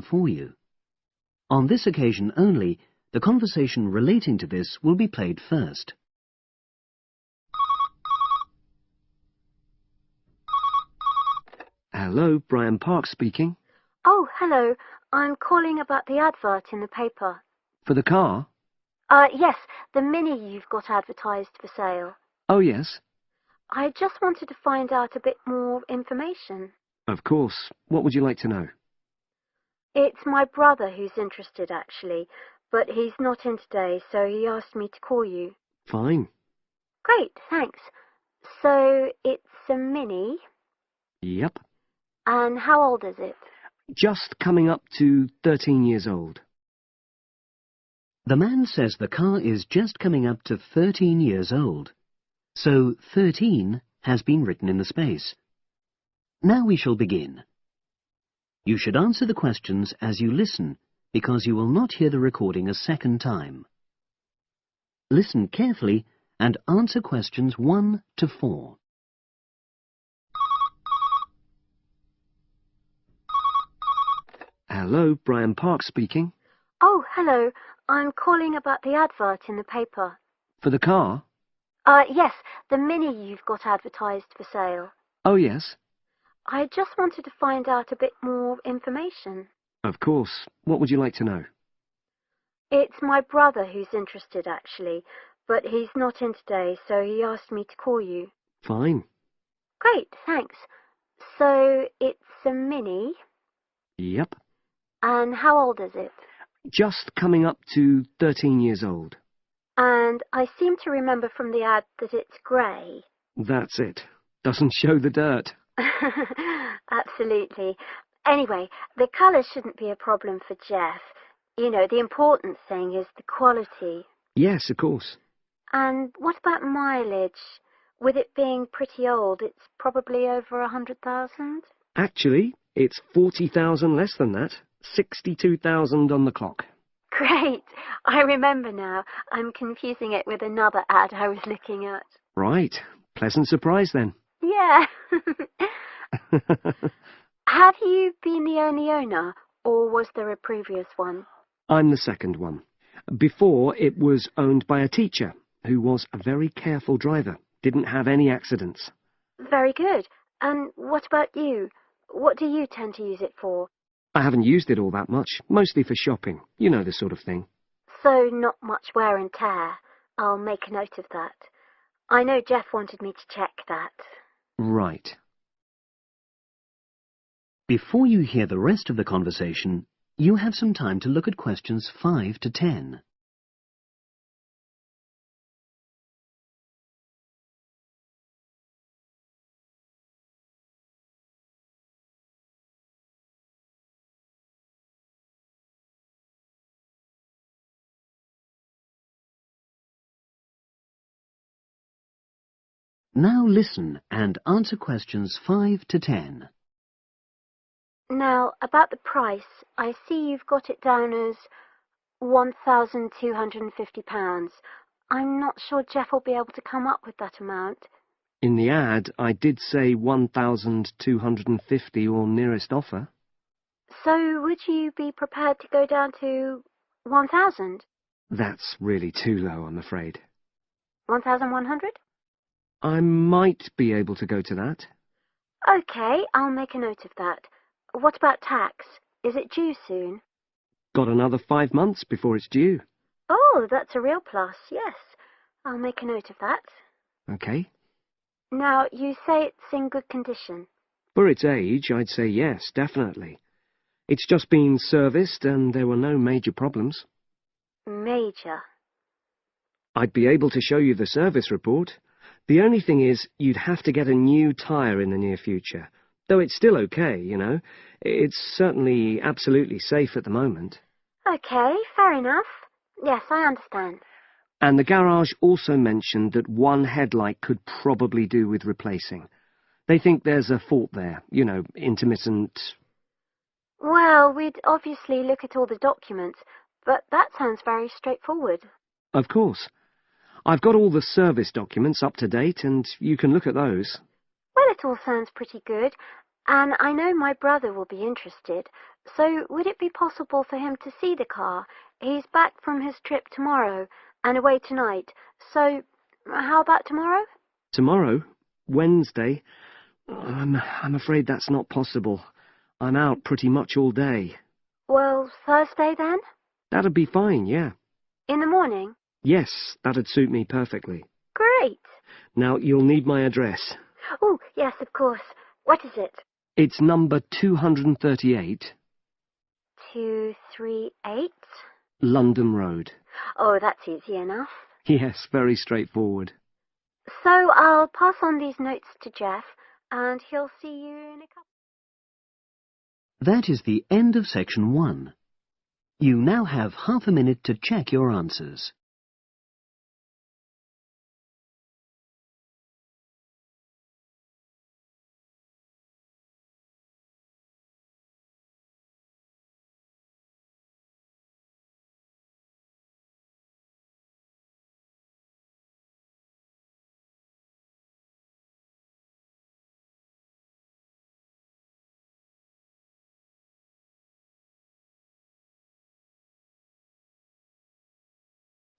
for you. On this occasion only, the conversation relating to this will be played first. Hello, Brian Park speaking. Oh, hello. I'm calling about the advert in the paper. For the car? Yes, the Mini you've got advertised for sale. Oh, yes. I just wanted to find out a bit more information. Of course. What would you like to know? It's my brother who's interested, actually, but he's not in today, so he asked me to call you. Fine. Great, thanks. So, it's a Mini, Yep. and how old is it? Just coming up to 13 years old. The man says the car is just coming up to 13 years old. So 13 has been written in the space. Now we shall begin. You should answer the questions as you listen, because you will not hear the recording a second time. Listen carefully and answer questions 1 to 4. Hello, Brian Park speaking. Oh, hello. I'm calling about the advert in the paper. For the car? Yes, the Mini you've got advertised for sale. Oh, yes. I just wanted to find out a bit more information. Of course. What would you like to know? It's my brother who's interested, actually, but he's not in today, so he asked me to call you. Fine. Great, thanks. So, it's a Mini, Yep. and how old is it? Just coming up to 13 years old. And I seem to remember from the ad that it's grey. That's it. Doesn't show the dirt. Absolutely. Anyway, the colour shouldn't be a problem for Jeff. You know, the important thing is the quality. Yes, of course. And what about mileage? With it being pretty old, it's probably over 100,000? Actually, it's 40,000 less than that. 62,000 on the clock. Great. I remember now. I'm confusing it with another ad I was looking at. Right. Pleasant surprise then. Yeah. Have you been the only owner, or was there a previous one? I'm the second one. Before, it was owned by a teacher who was a very careful driver. Didn't have any accidents. Very good. And what about you? What do you tend to use it for? I haven't used it all that much, mostly for shopping. You know the sort of thing. So not much wear and tear. I'll make a note of that. I know Jeff wanted me to check that. Right. Before you hear the rest of the conversation, you have some time to look at questions 5 to 10. Now listen and answer questions 5 to 10. Now, about the price, I see you've got it down as £1,250. I'm not sure Jeff will be able to come up with that amount. In the ad, I did say 1,250 or nearest offer. So would you be prepared to go down to 1,000? That's really too low, I'm afraid. 1,100? I might be able to go to that. Okay, I'll make a note of that. What about tax? Is it due soon? Got another 5 months before it's due. Oh, that's a real plus, yes. I'll make a note of that. Okay. Now, you say it's in good condition. For its age, I'd say yes, definitely. It's just been serviced and there were no major problems. Major. I'd be able to show you the service report. The only thing is, you'd have to get a new tyre in the near future. Though it's still okay, you know. It's certainly absolutely safe at the moment. Okay, fair enough. Yes, I understand. And the garage also mentioned that one headlight could probably do with replacing. They think there's a fault there, you know, intermittent. Well, we'd obviously look at all the documents, but that sounds very straightforward. Of course. I've got all the service documents up to date, and you can look at those. Well, it all sounds pretty good, and I know my brother will be interested, So would it be possible for him to see the car? He's back from his trip tomorrow and away tonight. So how about tomorrow? Tomorrow? Wednesday? I'm afraid that's not possible. I'm out pretty much all day. Well, Thursday then? That'd be fine, yeah. In the morning? Yes, that'd suit me perfectly. Great. Now, you'll need my address. Oh, yes, of course. What is it? It's number 238, 238? London Road. Oh, that's easy enough. Yes, very straightforward. So I'll pass on these notes to Jeff, and he'll see you in a couple. That is the end of section 1. You now have half a minute to check your answers.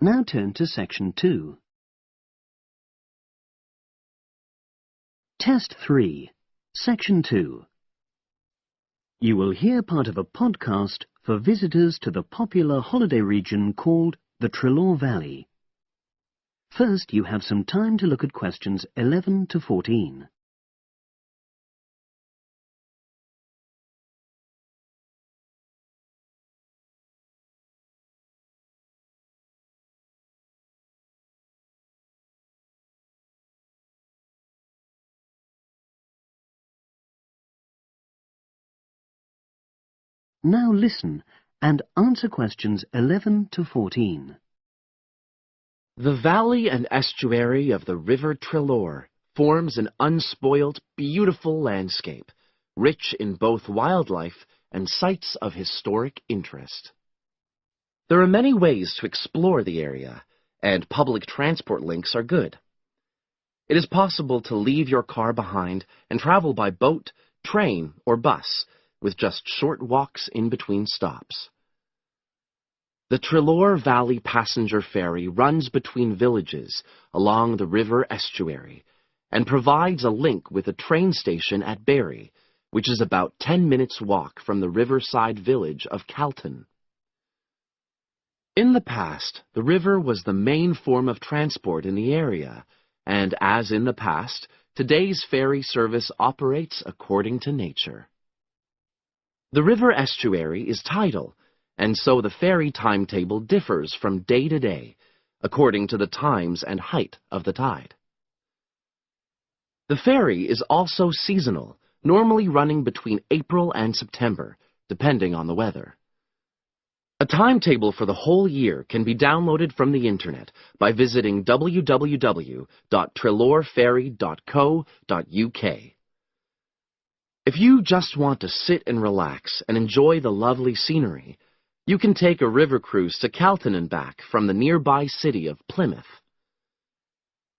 Now turn to section 2. Test 3, section 2. You will hear part of a podcast for visitors to the popular holiday region called the Trelaw Valley. First, you have some time to look at questions 11 to 14. Now listen and answer questions 11 to 14. The valley and estuary of the River Trelaw forms an unspoilt, beautiful landscape, rich in both wildlife and sites of historic interest. There are many ways to explore the area, and public transport links are good. It is possible to leave your car behind and travel by boat, train, or bus, with just short walks in between stops. The Trelaw Valley Passenger Ferry runs between villages along the river estuary and provides a link with a train station at Barry, which is about 10 minutes' walk from the riverside village of Calton. In the past, the river was the main form of transport in the area, and as in the past, today's ferry service operates according to nature. The river estuary is tidal, and so the ferry timetable differs from day to day, according to the times and height of the tide. The ferry is also seasonal, normally running between April and September, depending on the weather. A timetable for the whole year can be downloaded from the internet by visiting www.trelawferry.co.uk. If you just want to sit and relax and enjoy the lovely scenery, you can take a river cruise to Calton and back from the nearby city of Plymouth.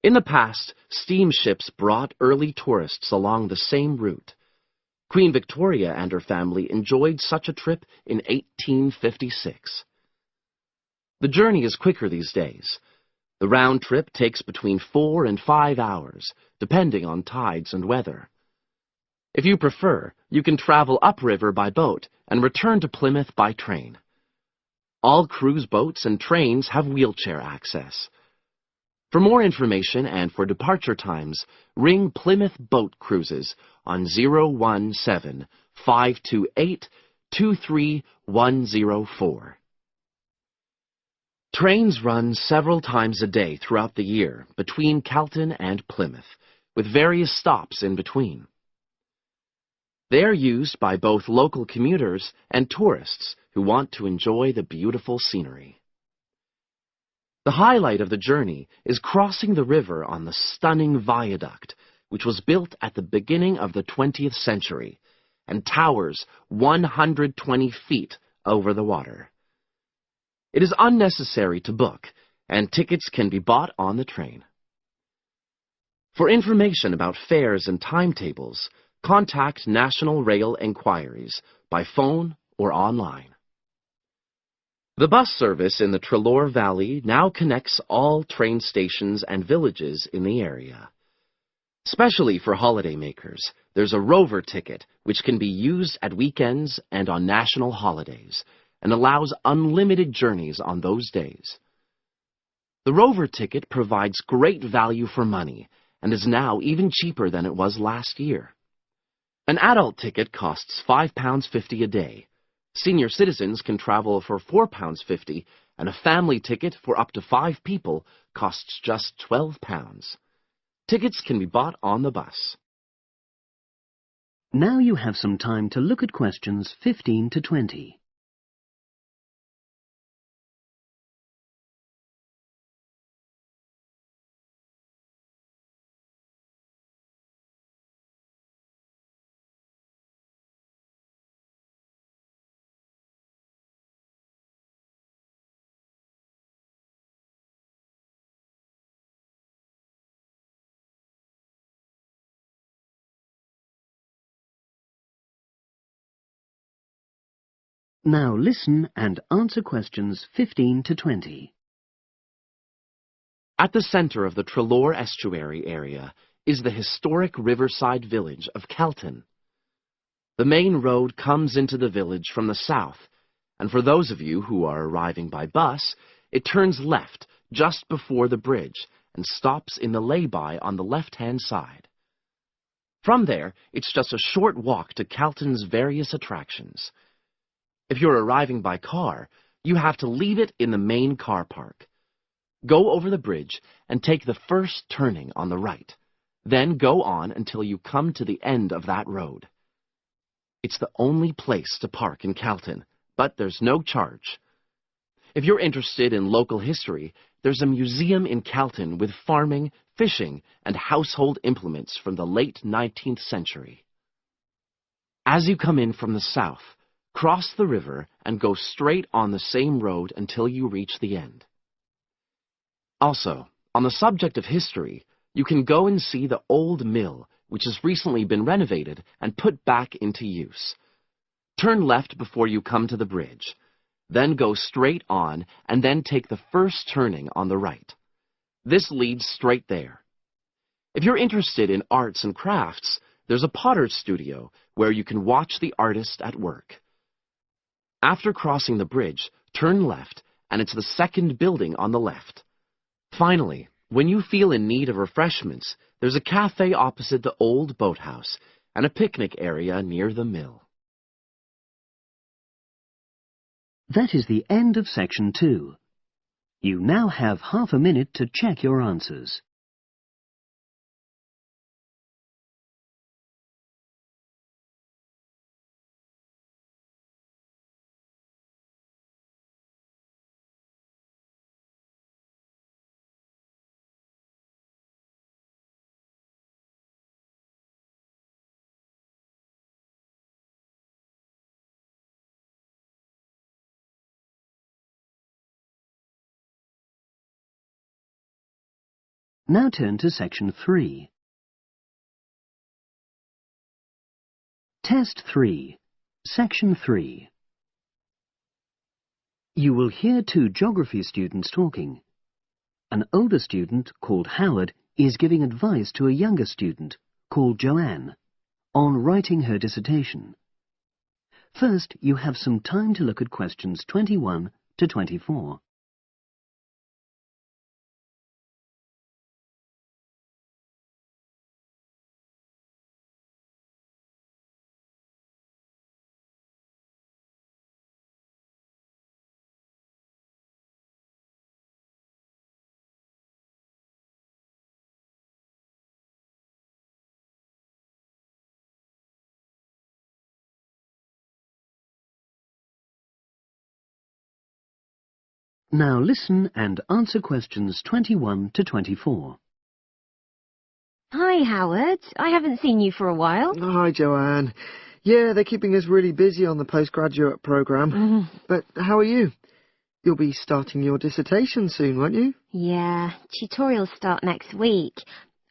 In the past, steamships brought early tourists along the same route. Queen Victoria and her family enjoyed such a trip in 1856. The journey is quicker these days. The round trip takes between 4 and 5 hours, depending on tides and weather. If you prefer, you can travel upriver by boat and return to Plymouth by train. All cruise boats and trains have wheelchair access. For more information and for departure times, ring Plymouth Boat Cruises on 017-528-23104. Trains run several times a day throughout the year between Calton and Plymouth, with various stops in between. They are used by both local commuters and tourists who want to enjoy the beautiful scenery. The highlight of the journey is crossing the river on the stunning viaduct, which was built at the beginning of the 20th century and towers 120 feet over the water. It is unnecessary to book, and tickets can be bought on the train. For information about fares and timetables, contact National Rail Enquiries by phone or online. The bus service in the Treloar Valley now connects all train stations and villages in the area. Especially for holidaymakers, there's a Rover ticket which can be used at weekends and on national holidays, and allows unlimited journeys on those days. The Rover ticket provides great value for money and is now even cheaper than it was last year. An adult ticket costs £5.50 a day. Senior citizens can travel for £4.50, and a family ticket for up to 5 people costs just £12. Tickets can be bought on the bus. Now you have some time to look at questions 15 to 20. Now listen and answer questions 15 to 20. At the center of the Treloar estuary area is the historic riverside village of Kelton. The main road comes into the village from the south, and for those of you who are arriving by bus, it turns left just before the bridge and stops in the lay-by on the left-hand side. From there, it's just a short walk to Kelton's various attractions. If you're arriving by car, you have to leave it in the main car park. Go over the bridge and take the first turning on the right. Then go on until you come to the end of that road. It's the only place to park in Kelton, but there's no charge. If you're interested in local history, there's a museum in Kelton with farming, fishing, and household implements from the late 19th century. As you come in from the south, cross the river and go straight on the same road until you reach the end. Also, on the subject of history, you can go and see the old mill, which has recently been renovated and put back into use. Turn left before you come to the bridge. Then go straight on and then take the first turning on the right. This leads straight there. If you're interested in arts and crafts, there's a potter's studio where you can watch the artist at work. After crossing the bridge, turn left, and it's the second building on the left. Finally, when you feel in need of refreshments, there's a cafe opposite the old boathouse and a picnic area near the mill. That is the end of section 2. You now have half a minute to check your answers. Now turn to section 3. Test 3, section 3. You will hear 2 geography students talking. An older student, called Howard, is giving advice to a younger student, called Joanne, on writing her dissertation. First, you have some time to look at questions 21 to 24. Now listen and answer questions 21 to 24. Hi, Howard. I haven't seen you for a while. Hi, Joanne. Yeah, they're keeping us really busy on the postgraduate programme. But how are you? You'll be starting your dissertation soon, won't you? Yeah, tutorials start next week.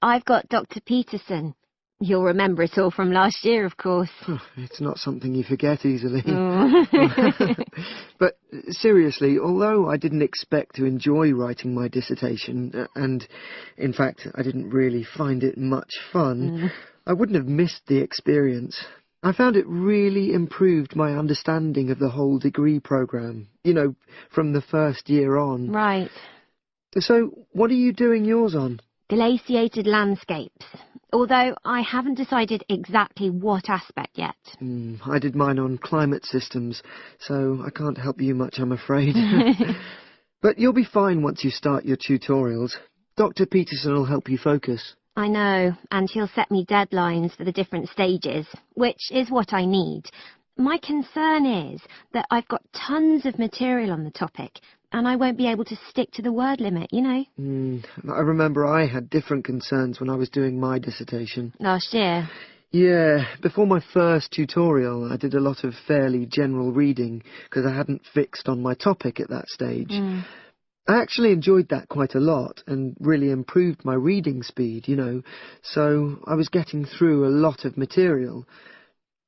I've got Dr. Peterson. You'll remember it all from last year, of course. It's not something you forget easily. Oh. But seriously, although I didn't expect to enjoy writing my dissertation, and in fact I didn't really find it much fun, I wouldn't have missed the experience. I found it really improved my understanding of the whole degree programme, from the first year on. Right. So, what are you doing yours on? Glaciated landscapes. Although I haven't decided exactly what aspect yet. I did mine on climate systems, so I can't help you much, I'm afraid. But you'll be fine once you start your tutorials. Dr. Peterson will help you focus. I know, and he'll set me deadlines for the different stages, which is what I need. My concern is that I've got tons of material on the topic, and I won't be able to stick to the word limit, I remember I had different concerns when I was doing my dissertation. Last year? Yeah, before my first tutorial I did a lot of fairly general reading because I hadn't fixed on my topic at that stage. I actually enjoyed that quite a lot and really improved my reading speed, so I was getting through a lot of material.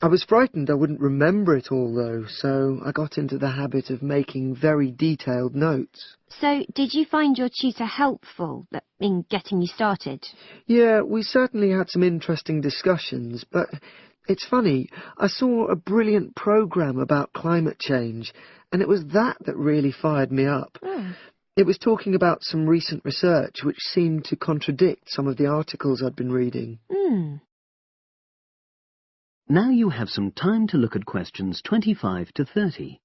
I was frightened I wouldn't remember it all, though, so I got into the habit of making very detailed notes. So, did you find your tutor helpful in getting you started? Yeah, we certainly had some interesting discussions, but it's funny, I saw a brilliant programme about climate change, and it was that really fired me up. It was talking about some recent research which seemed to contradict some of the articles I'd been reading. Now you have some time to look at questions 25 to 30.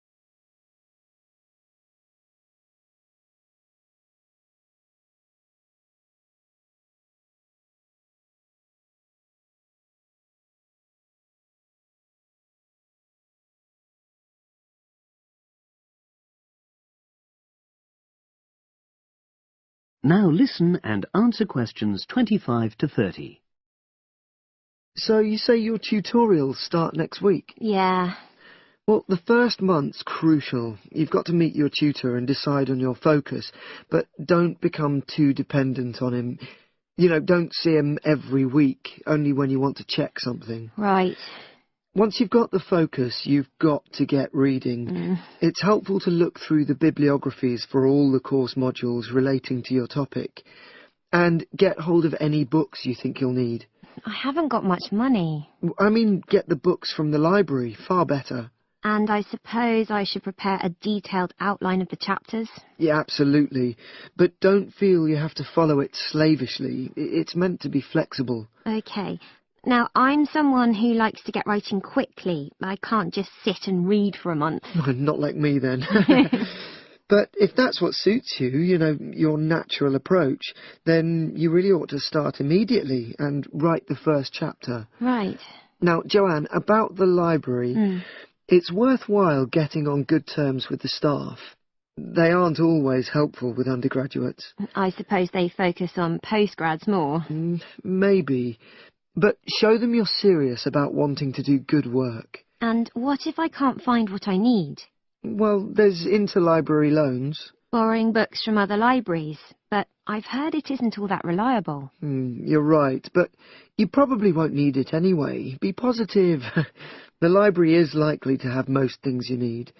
Now listen and answer questions 25 to 30. So you say your tutorials start next week? Yeah. Well, the first month's crucial. You've got to meet your tutor and decide on your focus, but don't become too dependent on him. Don't see him every week, only when you want to check something. Right. Once you've got the focus, you've got to get reading. It's helpful to look through the bibliographies for all the course modules relating to your topic, and get hold of any books you think you'll need. I haven't got much money. I mean, get the books from the library, far better. And I suppose I should prepare a detailed outline of the chapters? Yeah, absolutely. But don't feel you have to follow it slavishly. It's meant to be flexible. OK. Now, I'm someone who likes to get writing quickly. I can't just sit and read for a month. Not like me, then. But if that's what suits you, your natural approach, then you really ought to start immediately and write the first chapter. Right. Now, Joanne, about the library, it's worthwhile getting on good terms with the staff. They aren't always helpful with undergraduates. I suppose they focus on postgrads more. Maybe. But show them you're serious about wanting to do good work. And what if I can't find what I need? Well, there's interlibrary loans. Borrowing books from other libraries, but I've heard it isn't all that reliable. You're right, but you probably won't need it anyway. Be positive. The library is likely to have most things you need.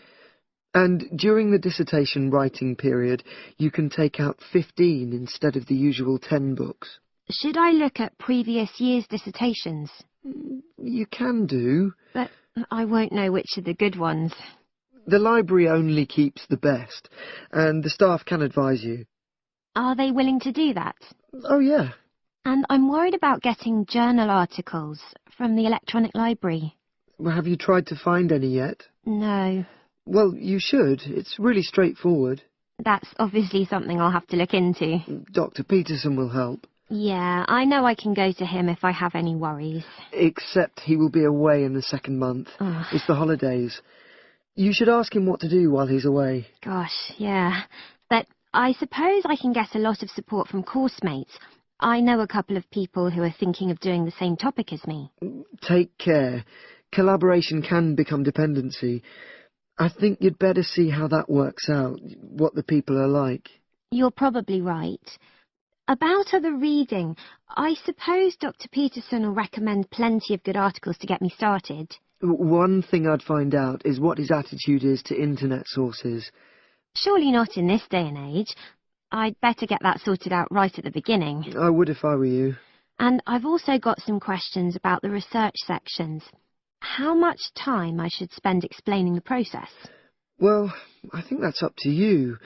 And during the dissertation writing period, you can take out 15 instead of the usual 10 books. Should I look at previous year's dissertations? You can do. But I won't know which are the good ones. The library only keeps the best, and the staff can advise you. Are they willing to do that? Oh, yeah. And I'm worried about getting journal articles from the electronic library. Well, have you tried to find any yet? No. Well, you should. It's really straightforward. That's obviously something I'll have to look into. Dr. Peterson will help. Yeah, I know I can go to him if I have any worries. Except he will be away in the second month. It's the holidays. You should ask him what to do while he's away. Gosh, yeah. But I suppose I can get a lot of support from course mates. I know a couple of people who are thinking of doing the same topic as me. Take care. Collaboration can become dependency. I think you'd better see how that works out, what the people are like. You're probably right. About other reading, I suppose Dr. Peterson will recommend plenty of good articles to get me started. One thing I'd find out is what his attitude is to internet sources. Surely not in this day and age. I'd better get that sorted out right at the beginning. I would if I were you. And I've also got some questions about the research sections. How much time I should spend explaining the process? Well, I think that's up to you.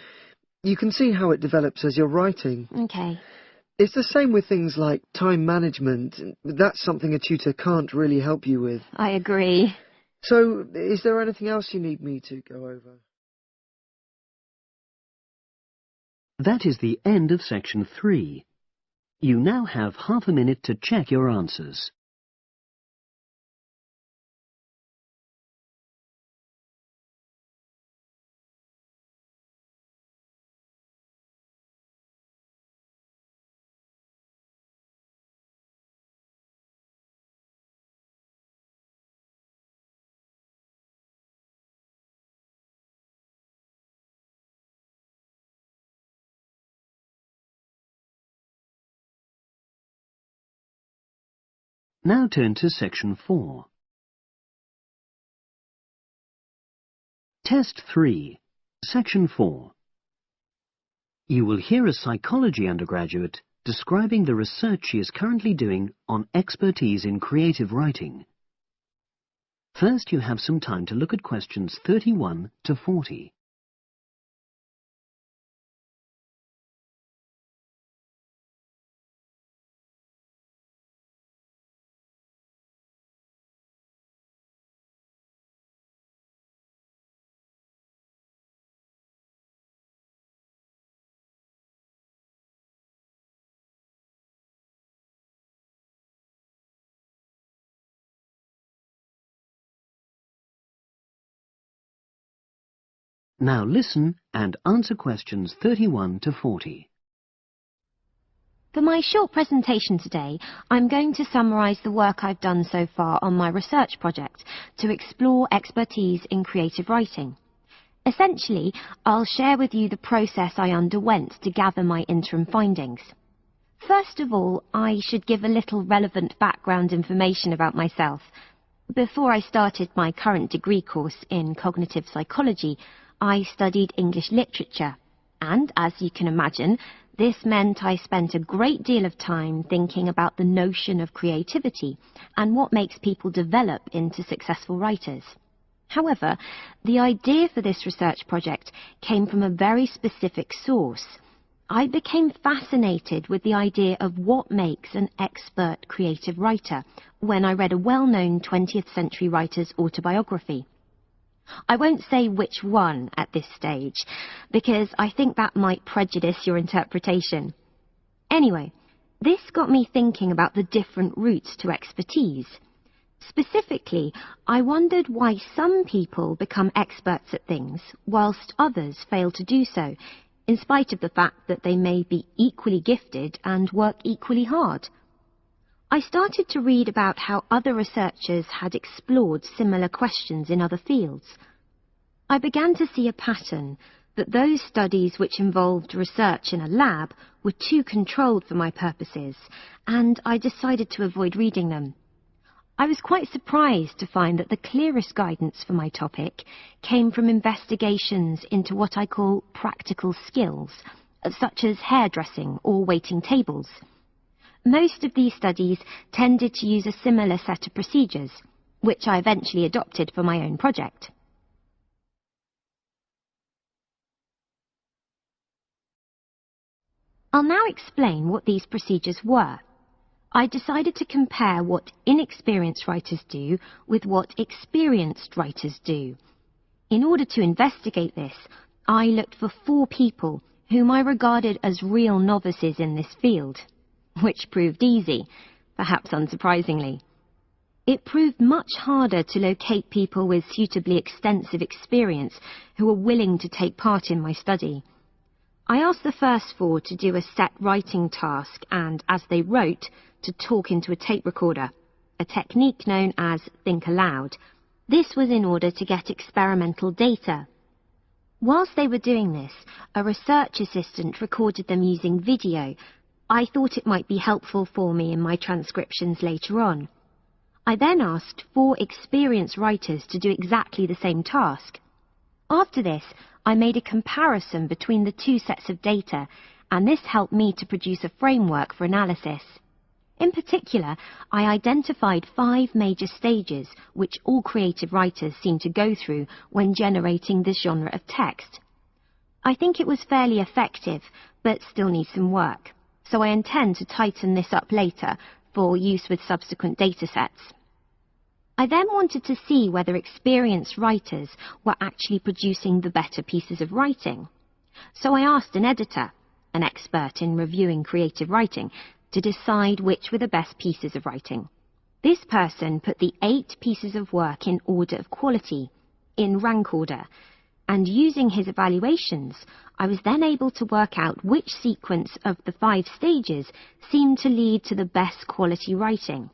You can see how it develops as you're writing. Okay. It's the same with things like time management. That's something a tutor can't really help you with. I agree. So, is there anything else you need me to go over? That is the end of section 3. You now have half a minute to check your answers. Now turn to section 4. Test 3, section 4. You will hear a psychology undergraduate describing the research she is currently doing on expertise in creative writing. First, you have some time to look at questions 31 to 40. Now listen and answer questions 31 to 40. For my short presentation today, I'm going to summarise the work I've done so far on my research project to explore expertise in creative writing. Essentially, I'll share with you the process I underwent to gather my interim findings. First of all, I should give a little relevant background information about myself. Before I started my current degree course in cognitive psychology, I studied English literature, and as you can imagine, this meant I spent a great deal of time thinking about the notion of creativity and what makes people develop into successful writers. However, the idea for this research project came from a very specific source. I became fascinated with the idea of what makes an expert creative writer when I read a well-known 20th century writer's autobiography. I won't say which one at this stage, because I think that might prejudice your interpretation. Anyway, this got me thinking about the different routes to expertise. Specifically, I wondered why some people become experts at things, whilst others fail to do so, in spite of the fact that they may be equally gifted and work equally hard. I started to read about how other researchers had explored similar questions in other fields. I began to see a pattern that those studies which involved research in a lab were too controlled for my purposes, and I decided to avoid reading them. I was quite surprised to find that the clearest guidance for my topic came from investigations into what I call practical skills, such as hairdressing or waiting tables. Most of these studies tended to use a similar set of procedures, which I eventually adopted for my own project. I'll now explain what these procedures were. I decided to compare what inexperienced writers do with what experienced writers do. In order to investigate this, I looked for 4 people whom I regarded as real novices in this field, which proved easy, perhaps unsurprisingly. It proved much harder to locate people with suitably extensive experience who were willing to take part in my study. I asked the first 4 to do a set writing task and, as they wrote, to talk into a tape recorder, a technique known as think aloud. This was in order to get experimental data. Whilst they were doing this, a research assistant recorded them using video. I thought it might be helpful for me in my transcriptions later on. I then asked 4 experienced writers to do exactly the same task. After this, I made a comparison between the 2 sets of data, and this helped me to produce a framework for analysis. In particular, I identified 5 major stages which all creative writers seem to go through when generating this genre of text. I think it was fairly effective, but still needs some work, so I intend to tighten this up later for use with subsequent datasets. I then wanted to see whether experienced writers were actually producing the better pieces of writing. So I asked an editor, an expert in reviewing creative writing, to decide which were the best pieces of writing. This person put the 8 pieces of work in order of quality, in rank order, and using his evaluations, I was then able to work out which sequence of the 5 stages seemed to lead to the best quality writing.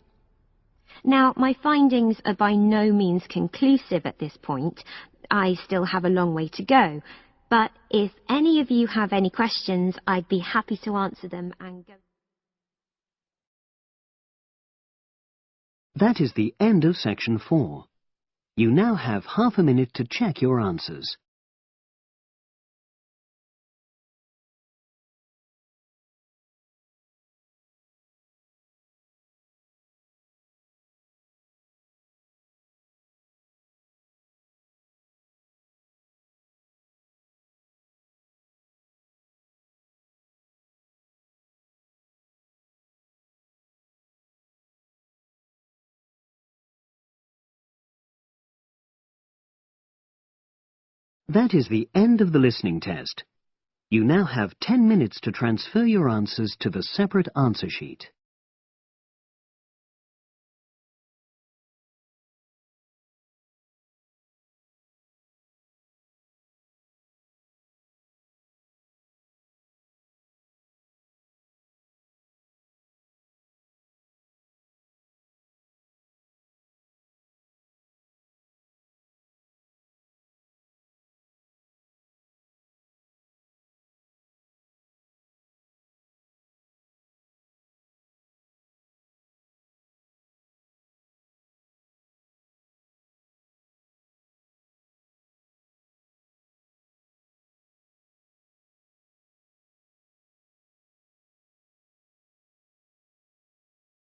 Now, my findings are by no means conclusive at this point. I still have a long way to go, but if any of you have any questions, I'd be happy to answer them and go. That is the end of section 4. You now have half a minute to check your answers. That is the end of the listening test. You now have 10 minutes to transfer your answers to the separate answer sheet.